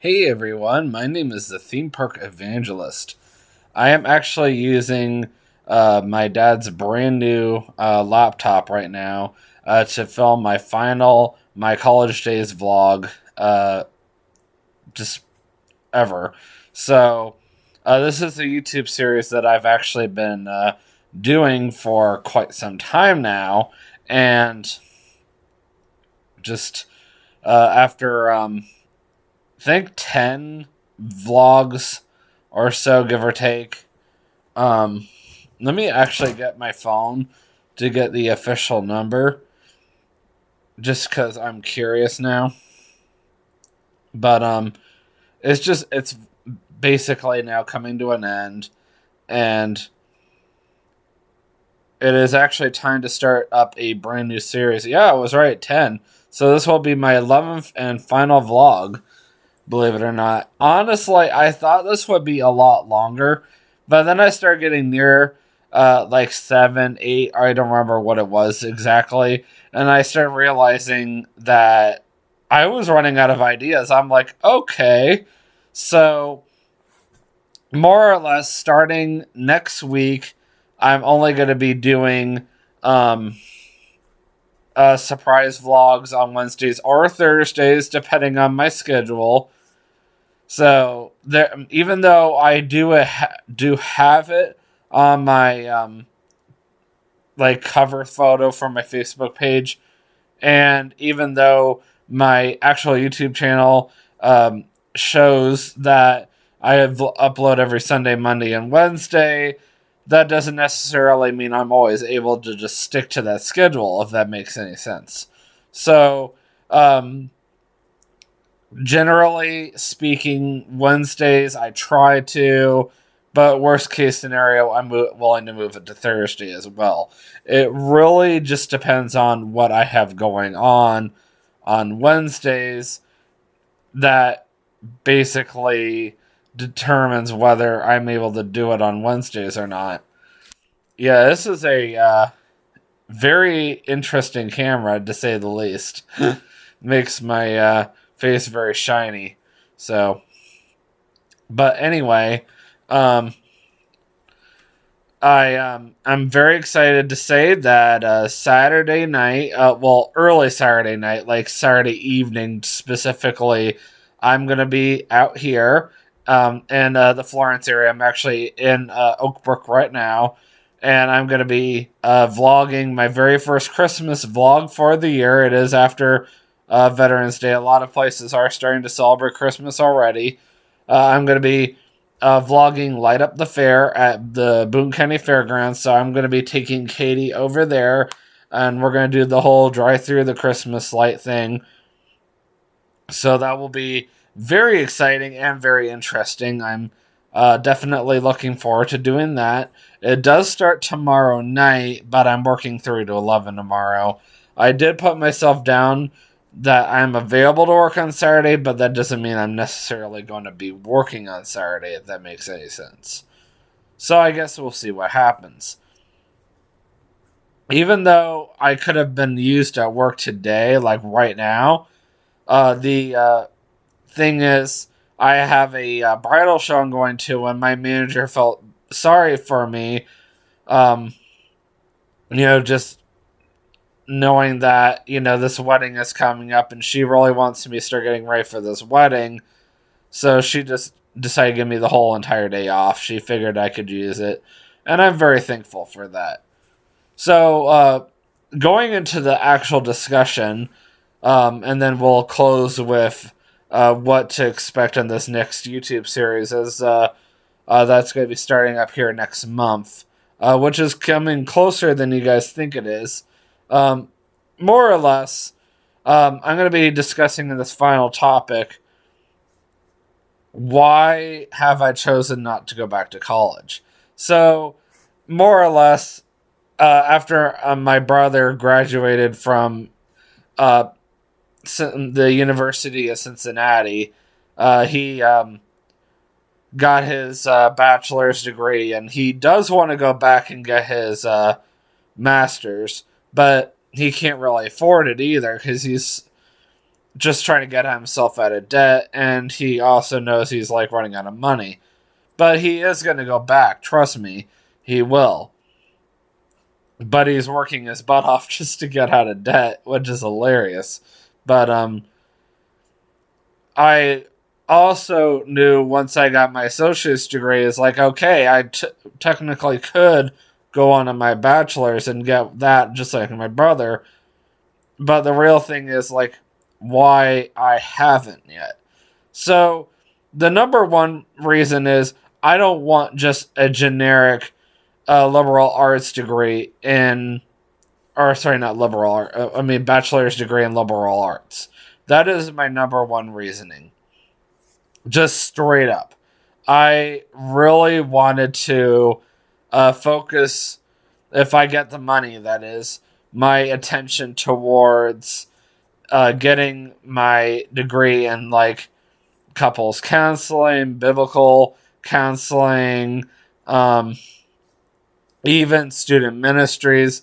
Hey everyone, my name is the Theme Park Evangelist. I am actually using my dad's brand new laptop right now to film my final My College Dayz vlog just ever. So, this is a YouTube series that I've actually been doing for quite some time now, and just after I think 10 vlogs or so, give or take. Let me actually get my phone to get the official number, just because I'm curious now. But it's basically now coming to an end, and it is actually time to start up a brand new series. Yeah, I was right, 10. So this will be my 11th and final vlog, believe it or not. Honestly, I thought this would be a lot longer, but then I started getting near like 7, 8, I don't remember what it was exactly, and I started realizing that I was running out of ideas. I'm like, okay, so more or less starting next week, I'm only going to be doing surprise vlogs on Wednesdays or Thursdays, depending on my schedule. So there, even though I do have it on my like cover photo for my Facebook page, and even though my actual YouTube channel shows that I upload every Sunday, Monday, and Wednesday, that doesn't necessarily mean I'm always able to just stick to that schedule, if that makes any sense. So, generally speaking, Wednesdays I try to, but worst case scenario, I'm willing to move it to Thursday as well. It really just depends on what I have going on Wednesdays. That basically determines whether I'm able to do it on Wednesdays or not. Yeah, this is a very interesting camera, to say the least. Makes my face very shiny. So, but anyway, I'm very excited to say that Saturday night, early Saturday night, like Saturday evening specifically, I'm gonna be out here in the Florence area. I'm actually in Oak Brook right now, and I'm gonna be vlogging my very first Christmas vlog for the year. It is after Veterans Day. A lot of places are starting to celebrate Christmas already. I'm gonna be vlogging Light Up the Fair at the Boone County Fairgrounds. So I'm going to be taking Katie over there, and we're going to do the whole drive through the Christmas light thing. So that will be very exciting and very interesting. I'm definitely looking forward to doing that. It does start tomorrow night, but I'm working 3 to 11 tomorrow. I did put myself down that I'm available to work on Saturday, but that doesn't mean I'm necessarily going to be working on Saturday, if that makes any sense. So I guess we'll see what happens. Even though I could have been used at work today, like right now, the thing is, I have a bridal show I'm going to, and my manager felt sorry for me, just knowing that, this wedding is coming up and she really wants me to start getting ready for this wedding. So she just decided to give me the whole entire day off. She figured I could use it, and I'm very thankful for that. So, going into the actual discussion, and then we'll close with what to expect in this next YouTube series, as that's going to be starting up here next month, which is coming closer than you guys think it is. More or less, I'm going to be discussing in this final topic, why have I chosen not to go back to college? So, more or less, after my brother graduated from the University of Cincinnati, he got his bachelor's degree, and he does want to go back and get his master's, but he can't really afford it either, because he's just trying to get himself out of debt, and he also knows he's like running out of money. But he is going to go back, trust me, he will. But he's working his butt off just to get out of debt, which is hilarious. But I also knew once I got my associate's degree, is like, okay, I technically could go on to my bachelor's and get that just like my brother. But the real thing is, like, why I haven't yet. So the number one reason is I don't want just a generic liberal arts degree in, or sorry, not liberal art, I mean bachelor's degree in liberal arts. That is my number one reasoning. Just straight up. I really wanted to focus, if I get the money, that is, my attention towards getting my degree in like couples counseling, biblical counseling, even student ministries,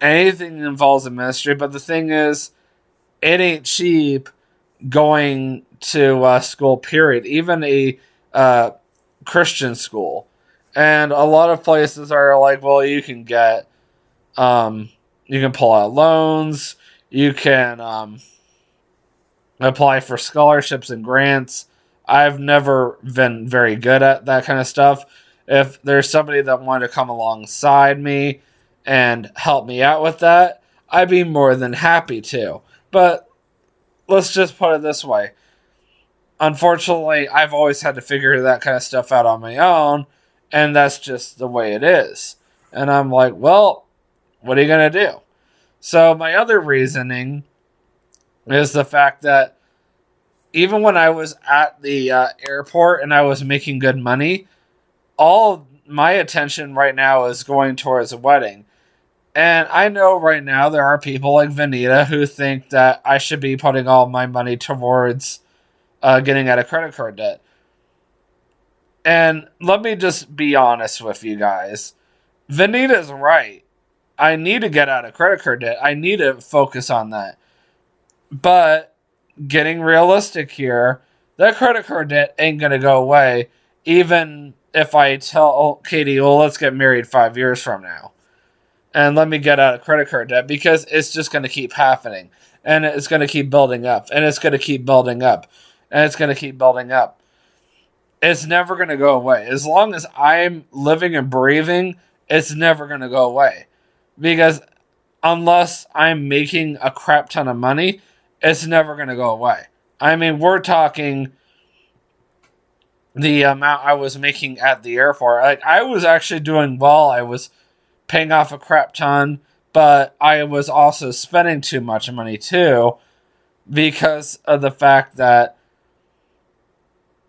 anything that involves a ministry. But the thing is, it ain't cheap going to school, period. Even a Christian school. And a lot of places are like, well, you can get, you can pull out loans, you can apply for scholarships and grants. I've never been very good at that kind of stuff. If there's somebody that wanted to come alongside me and help me out with that, I'd be more than happy to. But let's just put it this way. Unfortunately, I've always had to figure that kind of stuff out on my own, and that's just the way it is. And I'm like, well, what are you going to do? So my other reasoning is the fact that even when I was at the airport and I was making good money, all my attention right now is going towards a wedding. And I know right now there are people like Vanita who think that I should be putting all my money towards getting out of credit card debt. And let me just be honest with you guys. Vanita's right. I need to get out of credit card debt. I need to focus on that. But getting realistic here, that credit card debt ain't going to go away, even if I tell Katie, well, let's get married 5 years from now. And let me get out of credit card debt, because it's just going to keep happening. And it's going to keep building up. And it's going to keep building up. And it's going to keep building up. It's never going to go away. As long as I'm living and breathing, it's never going to go away. Because unless I'm making a crap ton of money, it's never going to go away. I mean, we're talking the amount I was making at the airport. Like, I was actually doing well. I was paying off a crap ton, but I was also spending too much money too, because of the fact that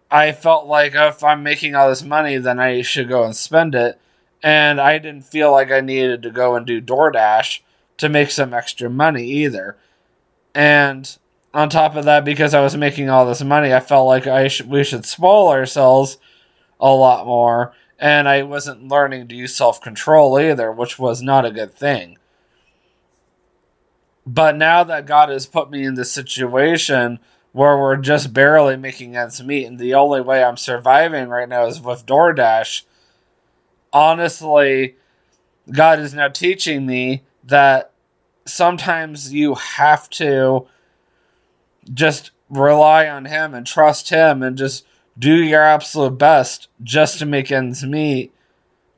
I felt like if I'm making all this money, then I should go and spend it. And I didn't feel like I needed to go and do DoorDash to make some extra money either. And on top of that, because I was making all this money, I felt like we should spoil ourselves a lot more. And I wasn't learning to use self-control either, which was not a good thing. But now that God has put me in this situation where we're just barely making ends meet, and the only way I'm surviving right now is with DoorDash, honestly, God is now teaching me that sometimes you have to just rely on Him and trust Him and just do your absolute best just to make ends meet,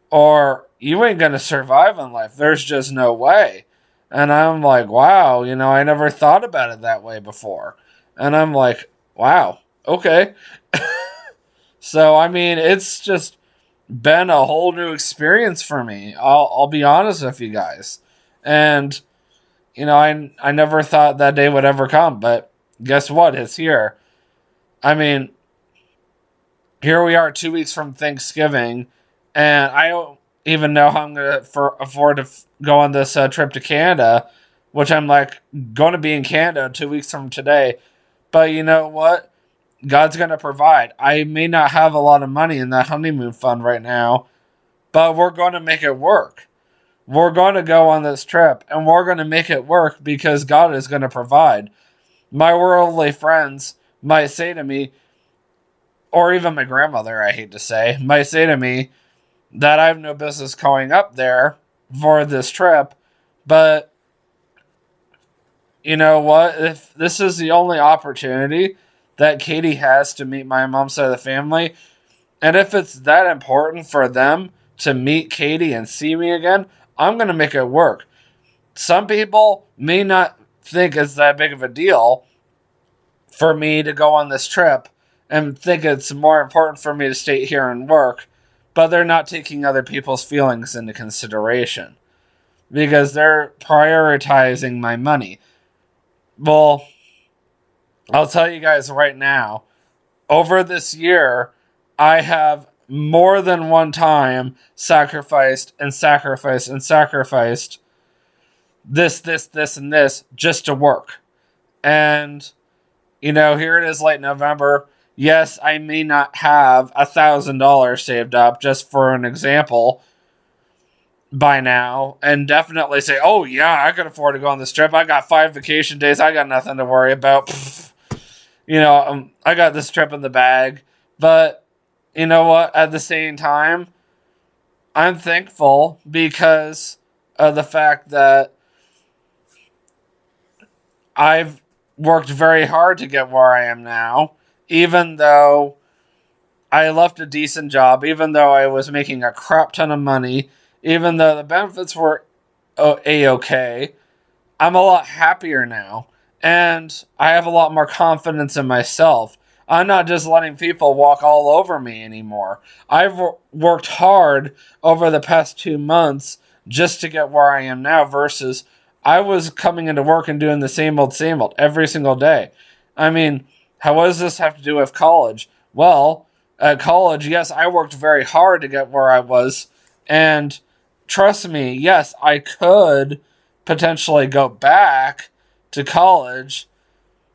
or you ain't going to survive in life. There's just no way. And I'm like, wow, I never thought about it that way before. And I'm like, wow, okay. So, I mean, it's just been a whole new experience for me. I'll be honest with you guys. And, I never thought that day would ever come, but guess what? It's here. I mean, here we are 2 weeks from Thanksgiving, and I don't even know how I'm going to afford to go on this trip to Canada, which I'm like going to be in Canada 2 weeks from today. But you know what? God's going to provide. I may not have a lot of money in that honeymoon fund right now, but we're going to make it work. We're going to go on this trip, and we're going to make it work because God is going to provide. my worldly friends might say to me, or even my grandmother, I hate to say, might say to me that I have no business going up there for this trip. But you know what? If this is the only opportunity that Katie has to meet my mom's side of the family, and if it's that important for them to meet Katie and see me again, I'm going to make it work. Some people may not think it's that big of a deal for me to go on this trip and think it's more important for me to stay here and work, but they're not taking other people's feelings into consideration because they're prioritizing my money. Well, I'll tell you guys right now, over this year, I have more than one time sacrificed and sacrificed and sacrificed this, and this just to work. And, you know, here it is late November. Yes, I may not have $1,000 saved up, just for an example, by now, and definitely say, oh yeah, I can afford to go on this trip. I got 5 vacation days. I got nothing to worry about. You know, I got this trip in the bag. But you know what? At the same time, I'm thankful because of the fact that I've worked very hard to get where I am now, even though I left a decent job, even though I was making a crap ton of money, even though the benefits were A-okay. I'm a lot happier now, and I have a lot more confidence in myself. I'm not just letting people walk all over me anymore. I've worked hard over the past 2 months just to get where I am now versus I was coming into work and doing the same old every single day. I mean, what does this have to do with college? Well, at college, yes, I worked very hard to get where I was, and trust me, yes, I could potentially go back to college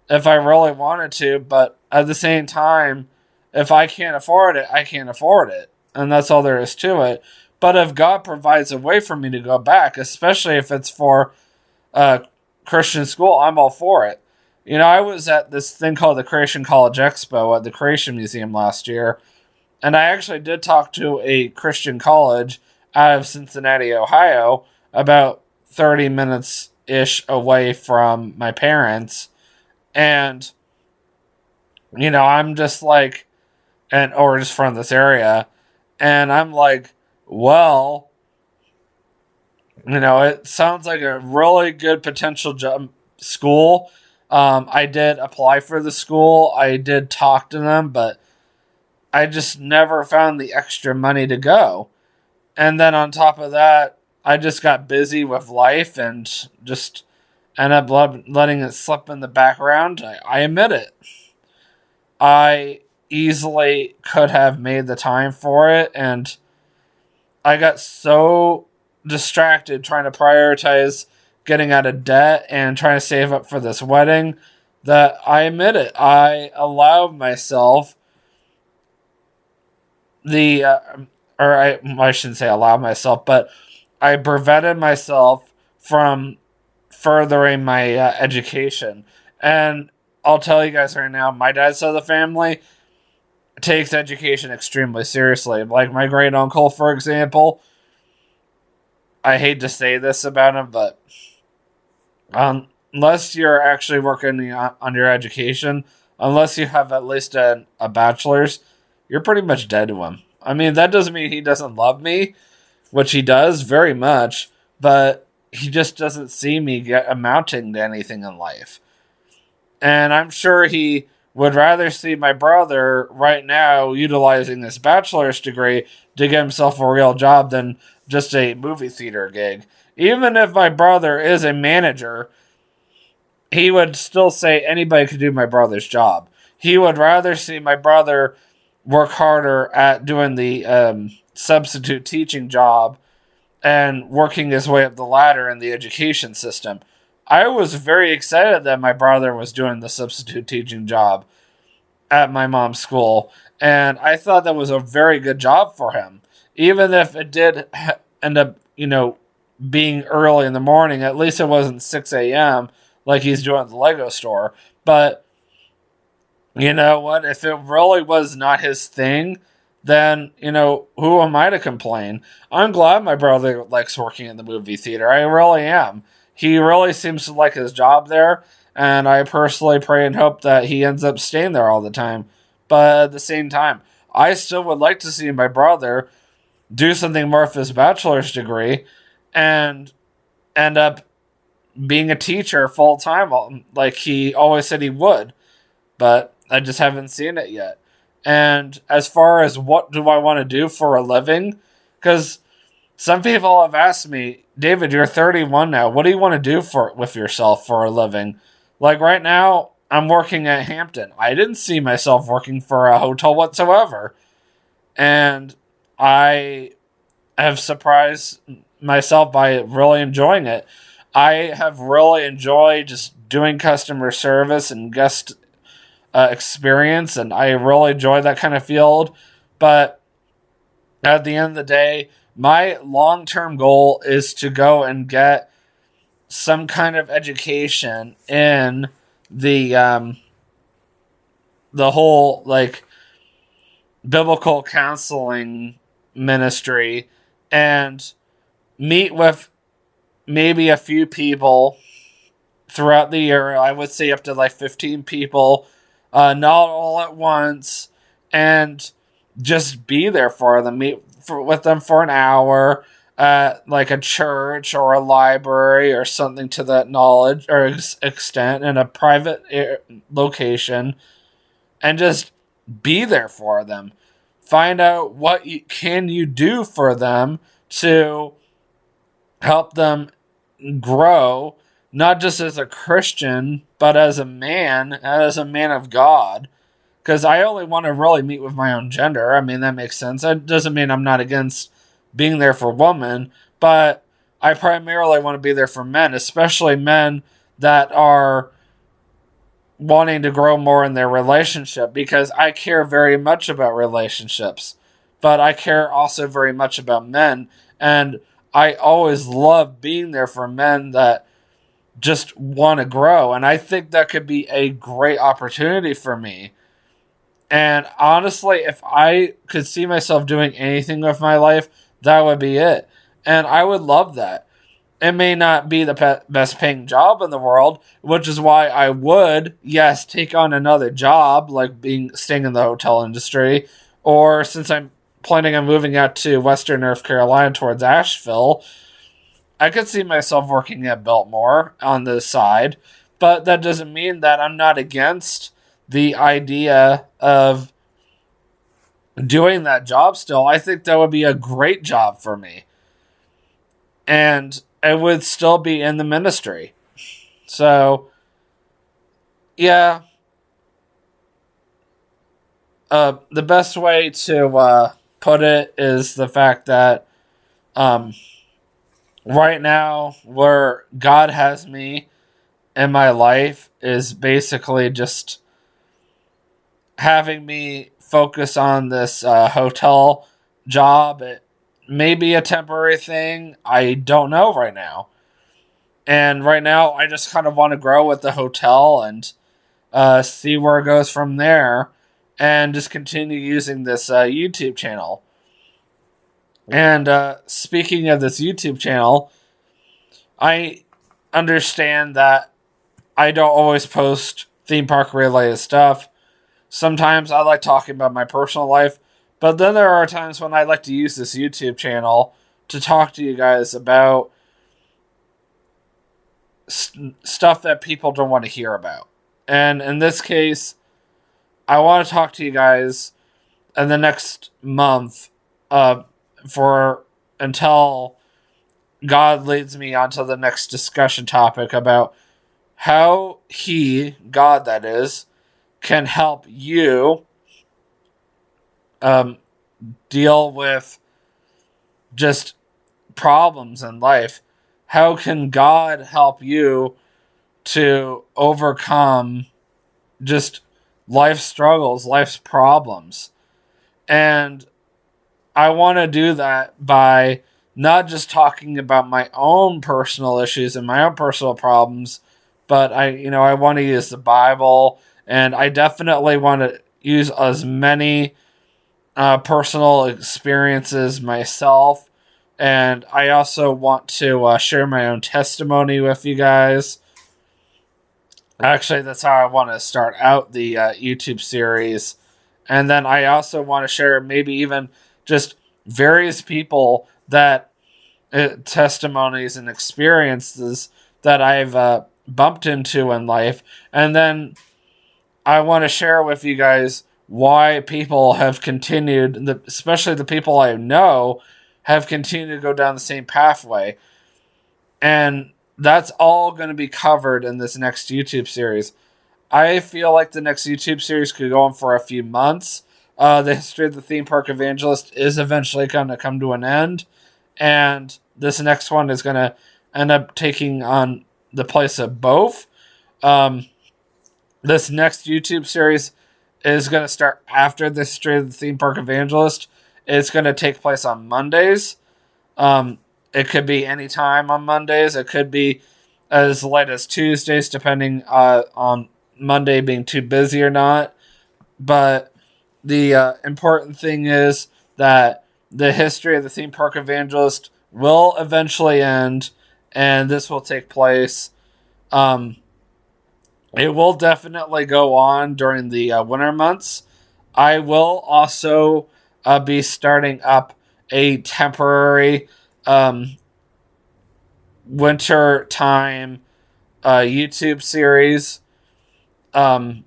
if I really wanted to, but at the same time, if I can't afford it, I can't afford it. And that's all there is to it. But if God provides a way for me to go back, especially if it's for a Christian school, I'm all for it. You know, I was at this thing called the Creation College Expo at the Creation Museum last year, and I actually did talk to a Christian college out of Cincinnati, Ohio, about 30 minutes-ish away from my parents. And, you know, I'm just like, or just from this area. And I'm like, well, you know, it sounds like a really good potential school. I did apply for the school. I did talk to them, but I just never found the extra money to go. And then on top of that, I just got busy with life and just ended up letting it slip in the background. I admit it. I easily could have made the time for it, and I got so distracted trying to prioritize getting out of debt and trying to save up for this wedding that I admit it. I allowed myself I shouldn't say allow myself, but I prevented myself from furthering my education. And I'll tell you guys right now, my dad's side of the family takes education extremely seriously. Like my great uncle, for example, I hate to say this about him, but unless you're actually working on your education, unless you have at least a bachelor's, you're pretty much dead to him. I mean, that doesn't mean he doesn't love me, which he does very much, but he just doesn't see me amounting to anything in life. And I'm sure he would rather see my brother right now utilizing his bachelor's degree to get himself a real job than just a movie theater gig. Even if my brother is a manager, he would still say anybody could do my brother's job. He would rather see my brother work harder at doing the substitute teaching job and working his way up the ladder in the education system. I was very excited that my brother was doing the substitute teaching job at my mom's school, and I thought that was a very good job for him. Even if it did end up, being early in the morning, at least it wasn't 6 a.m. like he's doing at the Lego store. But you know what? If it really was not his thing, then, who am I to complain? I'm glad my brother likes working in the movie theater. I really am. He really seems to like his job there, and I personally pray and hope that he ends up staying there all the time. But at the same time, I still would like to see my brother do something more with his bachelor's degree and end up being a teacher full time, like he always said he would. But I just haven't seen it yet. And as far as what do I want to do for a living, because some people have asked me, David, you're 31 now. What do you want to do with yourself for a living? Like right now, I'm working at Hampton. I didn't see myself working for a hotel whatsoever. And I have surprised myself by really enjoying it. I have really enjoyed just doing customer service and guest experience, and I really enjoy that kind of field. But at the end of the day, my long-term goal is to go and get some kind of education in the whole like biblical counseling ministry and meet with maybe a few people throughout the year. I would say up to like 15 people, not all at once, and just be there for them, with them for an hour at like a church or a library or something to that knowledge or extent in a private location, and just be there for them. Find out what can you do for them to help them grow, not just as a Christian, but as a man, as a man of God. Because I only want to really meet with my own gender. I mean, that makes sense. That doesn't mean I'm not against being there for women, but I primarily want to be there for men, especially men that are wanting to grow more in their relationship, because I care very much about relationships, but I care also very much about men. And I always love being there for men that just want to grow. And I think that could be a great opportunity for me. And honestly, if I could see myself doing anything with my life, that would be it. And I would love that. It may not be the best paying job in the world, which is why I would, yes, take on another job, like staying in the hotel industry, or since I'm planning on moving out to Western North Carolina towards Asheville, I could see myself working at Biltmore on the side. But that doesn't mean that I'm not against the idea of doing that job still. I think that would be a great job for me. And it would still be in the ministry. So, yeah. The best way to put it is the fact that right now, where God has me in my life is basically just having me focus on this hotel job. It may be a temporary thing. I don't know right now. And right now, I just kind of want to grow with the hotel and see where it goes from there, and just continue using this YouTube channel. And speaking of this YouTube channel, I understand that I don't always post theme park related stuff. Sometimes I like talking about my personal life, but then there are times when I like to use this YouTube channel to talk to you guys about stuff that people don't want to hear about. And in this case, I want to talk to you guys in the next month until God leads me onto the next discussion topic about how God that is, can help you deal with just problems in life. How can God help you to overcome just life struggles, life's problems? And I want to do that by not just talking about my own personal issues and my own personal problems, but I want to use the Bible, and I definitely want to use as many personal experiences myself, and I also want to share my own testimony with you guys. Actually, that's how I want to start out the YouTube series. And then I also want to share maybe even just various people that testimonies and experiences that I've bumped into in life. And then I want to share with you guys why people have continued, especially the people I know, have continued to go down the same pathway. And that's all going to be covered in this next YouTube series. I feel like the next YouTube series could go on for a few months. The history of the theme park evangelist is eventually going to come to an end. And this next one is going to end up taking on the place of both. This next YouTube series is going to start after the history of the theme park evangelist. It's going to take place on Mondays. It could be any time on Mondays. It could be as late as Tuesdays, depending on Monday being too busy or not. But the important thing is that the history of the theme park evangelist will eventually end, and this will take place. It will definitely go on during the winter months. I will also be starting up a temporary winter time YouTube series, in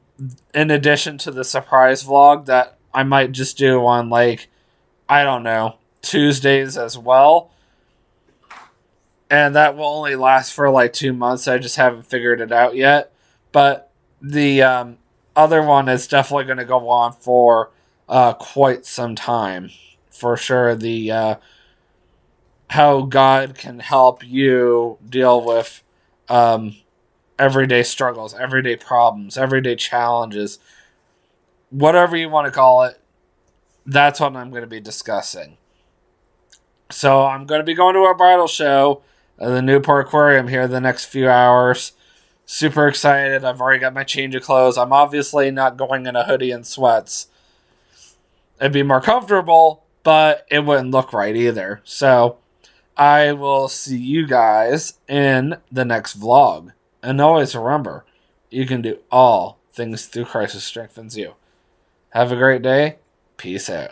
addition to the surprise vlog that I might just do on, like, I don't know, Tuesdays as well. And that will only last for like 2 months. I just haven't figured it out yet. But the other one is definitely going to go on for quite some time. For sure, the how God can help you deal with everyday struggles, everyday problems, everyday challenges, whatever you want to call it. That's what I'm going to be discussing. So I'm going to be going to a bridal show at the Newport Aquarium here the next few hours. Super excited. I've already got my change of clothes. I'm obviously not going in a hoodie and sweats. It'd be more comfortable, but it wouldn't look right either. So I will see you guys in the next vlog. And always remember, you can do all things through Christ who strengthens you. Have a great day. Peace out.